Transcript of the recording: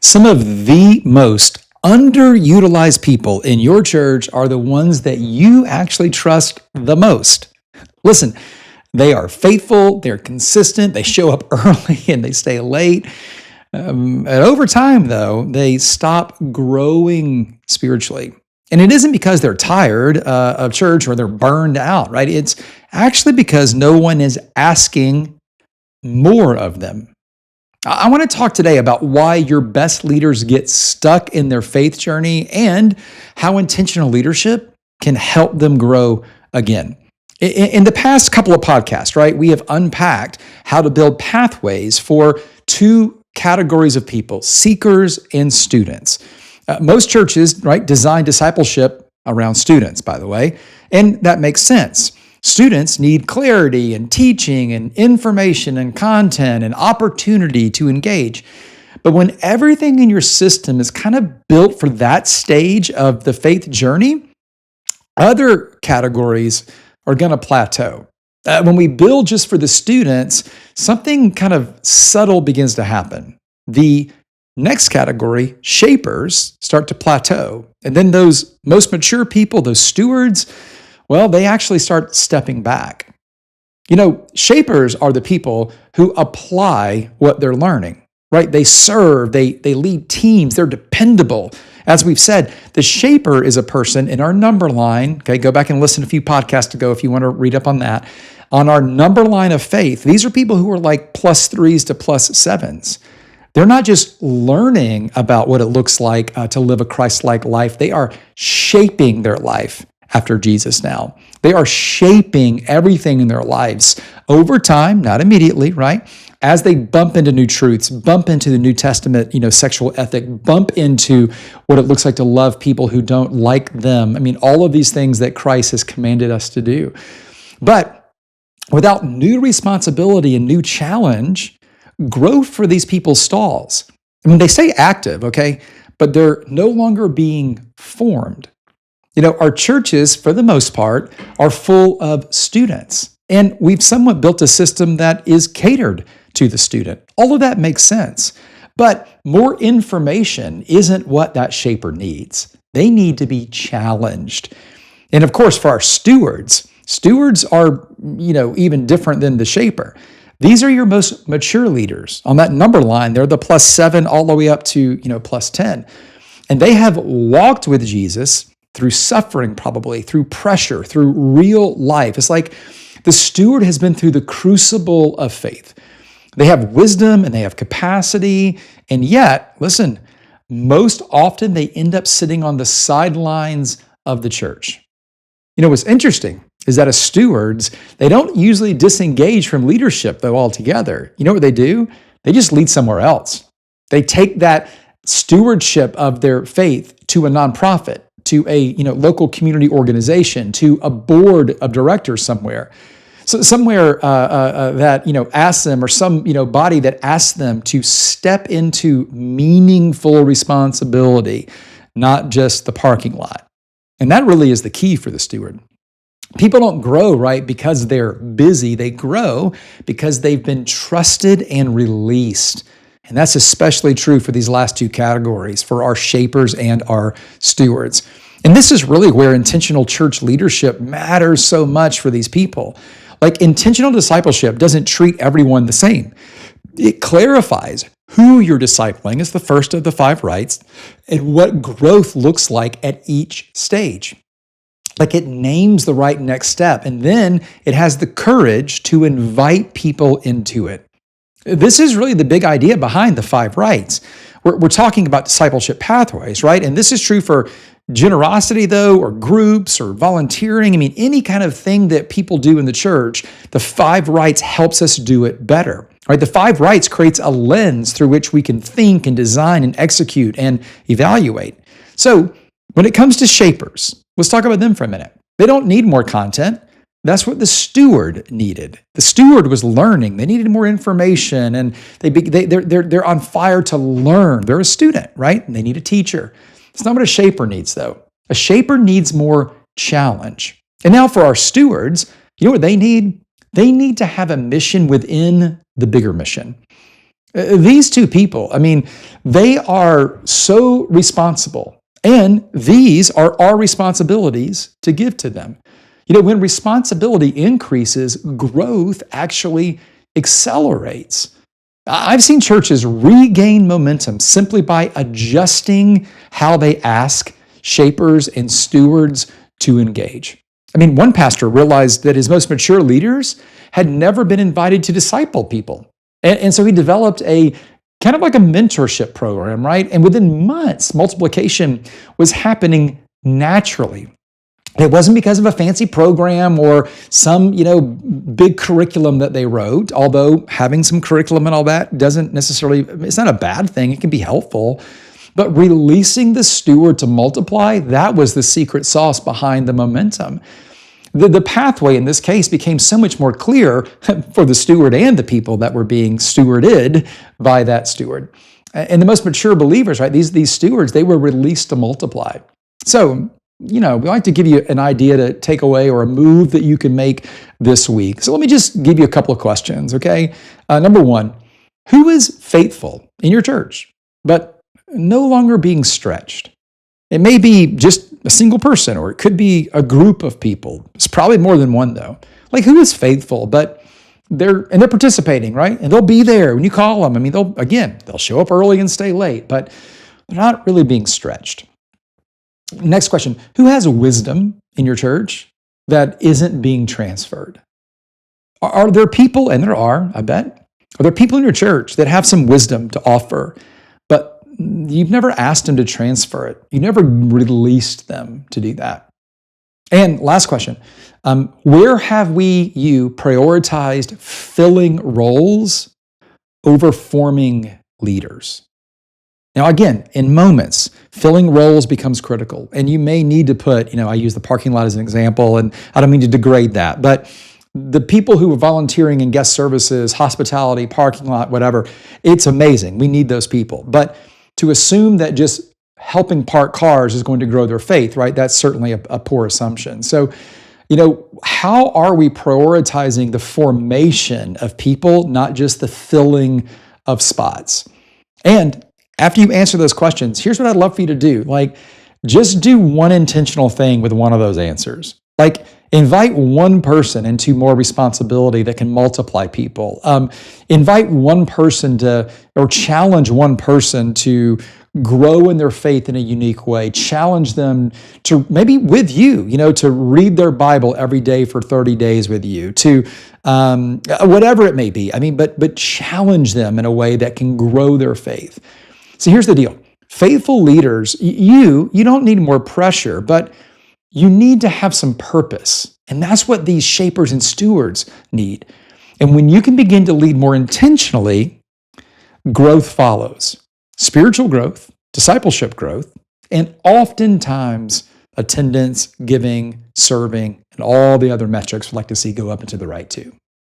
Some of the most underutilized people in your church are the ones that you actually trust the most. Listen, they are faithful, they're consistent, they show up early and they stay late. And over time, though, they stop growing spiritually. And it isn't because they're tired of church or they're burned out, right? It's actually because no one is asking more of them. I want to talk today about why your best leaders get stuck in their faith journey and how intentional leadership can help them grow again. In the past couple of podcasts, right, we have unpacked how to build pathways for two categories of people, seekers and students. Most churches, right, design discipleship around students, by the way, and that makes sense. Students need clarity and teaching and information and content and opportunity to engage. But when everything in your system is kind of built for that stage of the faith journey, other categories are going to plateau. When we build just for the students, something kind of subtle begins to happen. The next category, shapers, start to plateau. And then those most mature people, those stewards, well, they actually start stepping back. You know, shapers are the people who apply what they're learning, right? They serve, they lead teams, they're dependable. As we've said, the shaper is a person in our number line. Okay, go back and listen a few podcasts ago if you want to read up on that. On our number line of faith, these are people who are like +3s to +7s. They're not just learning about what it looks like to live a Christ-like life. They are shaping their life after Jesus now. They are shaping everything in their lives over time, not immediately, right? As they bump into new truths, bump into the New Testament, sexual ethic, bump into what it looks like to love people who don't like them. I mean, all of these things that Christ has commanded us to do. But without new responsibility and new challenge, growth for these people stalls. I mean, they stay active, okay, but they're no longer being formed. Our churches, for the most part, are full of students, and we've somewhat built a system that is catered to the student. All of that makes sense, but more information isn't what that shaper needs. They need to be challenged. And of course, for our stewards are, even different than the shaper. These are your most mature leaders. On that number line, they're the +7 all the way up to, +10. And they have walked with Jesus through suffering, probably, through pressure, through real life. It's like the steward has been through the crucible of faith. They have wisdom and they have capacity, and yet, listen, most often they end up sitting on the sidelines of the church. What's interesting is that as stewards, they don't usually disengage from leadership, though, altogether. You know what they do? They just lead somewhere else. They take that stewardship of their faith to a nonprofit, to a local community organization, to a board of directors somewhere. So somewhere that asks them, or some body that asks them to step into meaningful responsibility, not just the parking lot. And that really is the key for the steward. People don't grow, right, because they're busy. They grow because they've been trusted and released. And that's especially true for these last two categories, for our shapers and our stewards. And this is really where intentional church leadership matters so much for these people. Like, intentional discipleship doesn't treat everyone the same. It clarifies who you're discipling is the first of the 5 rights and what growth looks like at each stage. Like, it names the right next step, and then it has the courage to invite people into it. This is really the big idea behind the 5 rights. We're talking about discipleship pathways, right? And this is true for generosity, though, or groups, or volunteering. I mean, any kind of thing that people do in the church, the 5 rights helps us do it better, right? The 5 rights creates a lens through which we can think and design and execute and evaluate. So when it comes to shapers, let's talk about them for a minute. They don't need more content. That's what the steward needed. The steward was learning. They needed more information, and they're on fire to learn. They're a student, right? And they need a teacher. It's not what a shaper needs, though. A shaper needs more challenge. And now for our stewards, you know what they need? They need to have a mission within the bigger mission. These two people, I mean, they are so responsible, and these are our responsibilities to give to them. When responsibility increases, growth actually accelerates. I've seen churches regain momentum simply by adjusting how they ask shapers and stewards to engage. I mean, one pastor realized that his most mature leaders had never been invited to disciple people. And so he developed a kind of like a mentorship program, right? And within months, multiplication was happening naturally. It wasn't because of a fancy program or some, big curriculum that they wrote, although having some curriculum and all that doesn't necessarily, it's not a bad thing. It can be helpful. But releasing the steward to multiply, that was the secret sauce behind the momentum. The pathway in this case became so much more clear for the steward and the people that were being stewarded by that steward. And the most mature believers, right, these stewards, they were released to multiply. So, we like to give you an idea to take away or a move that you can make this week. So let me just give you a couple of questions, okay? Number one, who is faithful in your church, but no longer being stretched? It may be just a single person, or it could be a group of people. It's probably more than one, though. Like, who is faithful, but they're participating, right? And they'll be there when you call them. I mean, they'll show up early and stay late, but they're not really being stretched. Next question, who has wisdom in your church that isn't being transferred? Are there people, and there are, I bet, are there people in your church that have some wisdom to offer, but you've never asked them to transfer it? You never released them to do that. And last question, where have you prioritized filling roles over forming leaders? Now, again, in moments, filling roles becomes critical. And you may need to put, I use the parking lot as an example, and I don't mean to degrade that, but the people who are volunteering in guest services, hospitality, parking lot, whatever, it's amazing. We need those people. But to assume that just helping park cars is going to grow their faith, right? That's certainly a poor assumption. So, how are we prioritizing the formation of people, not just the filling of spots? And after you answer those questions, here's what I'd love for you to do. Just do one intentional thing with one of those answers. Invite one person into more responsibility that can multiply people. Invite one person or challenge one person to grow in their faith in a unique way. Challenge them to, maybe with you, to read their Bible every day for 30 days with you, to whatever it may be. I mean, but challenge them in a way that can grow their faith. So here's the deal. Faithful leaders, you don't need more pressure, but you need to have some purpose. And that's what these shapers and stewards need. And when you can begin to lead more intentionally, growth follows. Spiritual growth, discipleship growth, and oftentimes attendance, giving, serving, and all the other metrics we'd like to see go up into the right too.